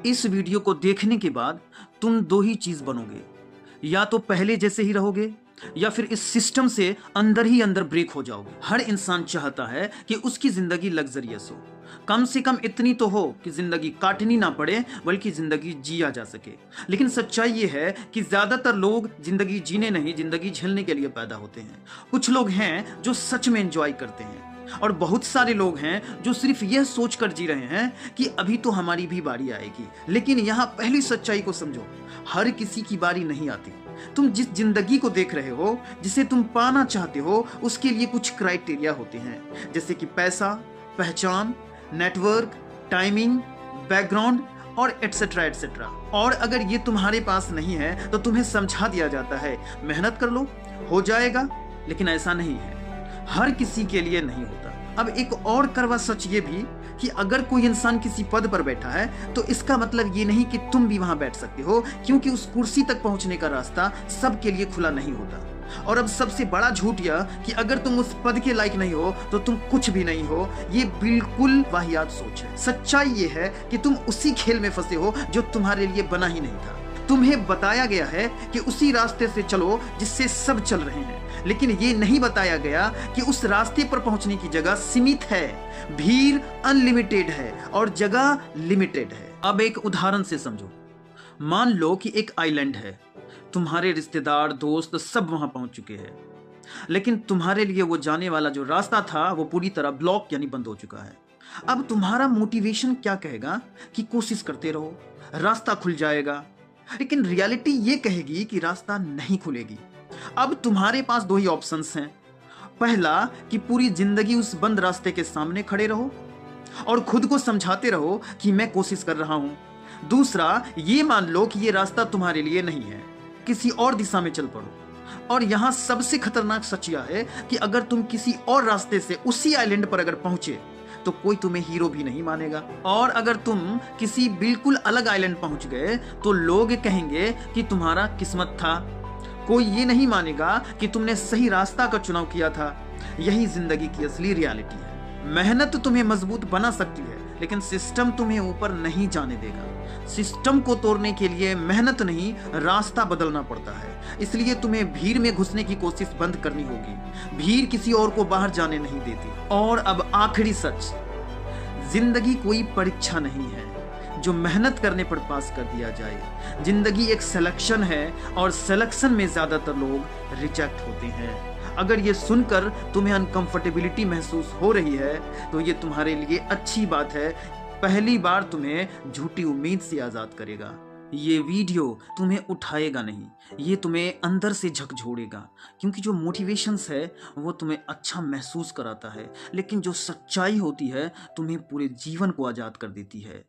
इस वीडियो को देखने के बाद तुम दो ही चीज बनोगे, या तो पहले जैसे ही रहोगे या फिर इस सिस्टम से अंदर ही अंदर ब्रेक हो जाओगे। हर इंसान चाहता है कि उसकी जिंदगी लग्जरियस हो, कम से कम इतनी तो हो कि जिंदगी काटनी ना पड़े बल्कि जिंदगी जिया जा सके। लेकिन सच्चाई ये है कि ज्यादातर लोग जिंदगी जीने नहीं, जिंदगी झेलने के लिए पैदा होते हैं। कुछ लोग हैं जो सच में एंजॉय करते हैं और बहुत सारे लोग हैं जो सिर्फ यह सोचकर जी रहे हैं कि अभी तो हमारी भी बारी आएगी। लेकिन यहाँ पहली सच्चाई को समझो, हर किसी की बारी नहीं आती। तुम जिस जिंदगी को देख रहे हो, जिसे तुम पाना चाहते हो, उसके लिए कुछ क्राइटेरिया होते हैं, जैसे कि पैसा, पहचान, नेटवर्क, टाइमिंग, बैकग्राउंड और एटसेट्रा एटसेट्रा। और अगर ये तुम्हारे पास नहीं है तो तुम्हें समझा दिया जाता है मेहनत कर लो, हो जाएगा। लेकिन ऐसा नहीं है, हर किसी के लिए नहीं होता। अब एक और कड़वा सच ये भी कि अगर कोई इंसान किसी पद पर बैठा है तो इसका मतलब ये नहीं कि तुम भी वहां बैठ सकते हो, क्योंकि उस कुर्सी तक पहुंचने का रास्ता सबके लिए खुला नहीं होता। और अब सबसे बड़ा झूठ यह कि अगर तुम उस पद के लायक नहीं हो तो तुम कुछ भी नहीं हो, ये बिल्कुल वाहियात सोच है। सच्चाई ये है कि तुम उसी खेल में फंसे हो जो तुम्हारे लिए बना ही नहीं था। तुम्हें बताया गया है कि उसी रास्ते से चलो जिससे सब चल रहे हैं, लेकिन ये नहीं बताया गया कि उस रास्ते पर पहुंचने की जगह सीमित है, भीड़ अनलिमिटेड है और जगह लिमिटेड है। अब एक उदाहरण से समझो। मान लो कि एक आइलैंड है, तुम्हारे रिश्तेदार, दोस्त सब वहां पहुंच चुके हैं, लेकिन तुम्हारे लिए वो जाने वाला जो रास्ता था वो पूरी तरह ब्लॉक यानी बंद हो चुका है। अब तुम्हारा मोटिवेशन क्या कहेगा कि कोशिश करते रहो, रास्ता खुल जाएगा। लेकिन रियलिटी ये कहेगी कि रास्ता नहीं खुलेगी। अब तुम्हारे पास दो ही ऑप्शंस हैं। पहला कि पूरी जिंदगी उस बंद रास्ते के सामने खड़े रहो और खुद को समझाते रहो कि मैं कोशिश कर रहा हूं। दूसरा, ये मान लो कि ये रास्ता तुम्हारे लिए नहीं है, किसी और दिशा में चल पड़ो। और यहां सबसे खतरनाक सच यह है कि अगर तुम किसी और रास्ते से उसी आइलैंड पर अगर पहुंचे तो कोई तुम्हें हीरो भी नहीं मानेगा। और अगर तुम किसी बिल्कुल अलग आइलैंड पहुंच गए तो लोग कहेंगे कि तुम्हारा किस्मत था। कोई ये नहीं मानेगा कि तुमने सही रास्ता का चुनाव किया था। यही जिंदगी की असली रियलिटी है। मेहनत तुम्हें मजबूत बना सकती है, लेकिन सिस्टम तुम्हें ऊपर नहीं जाने देगा। सिस्टम को तोड़ने के लिए मेहनत नहीं, रास्ता बदलना पड़ता है। इसलिए तुम्हें भीड़ में घुसने की कोशिश बंद करनी होगी। भीड़ किसी और को बाहर जाने नहीं देती। और अब आखिरी सच, जिंदगी कोई परीक्षा नहीं है जो मेहनत करने पर पास कर दिया जाए। जिंदगी एक सिलेक्शन है और सिलेक्शन में ज्यादातर लोग रिजेक्ट होते हैं। अगर ये सुनकर तुम्हें अनकंफर्टेबिलिटी महसूस हो रही है तो ये तुम्हारे लिए अच्छी बात है। पहली बार तुम्हें झूठी उम्मीद से आजाद करेगा। ये वीडियो तुम्हें उठाएगा नहीं, ये तुम्हें अंदर से झकझोड़ेगा। क्योंकि जो मोटिवेशंस है वो तुम्हें अच्छा महसूस कराता है, लेकिन जो सच्चाई होती है तुम्हें पूरे जीवन को आजाद कर देती है।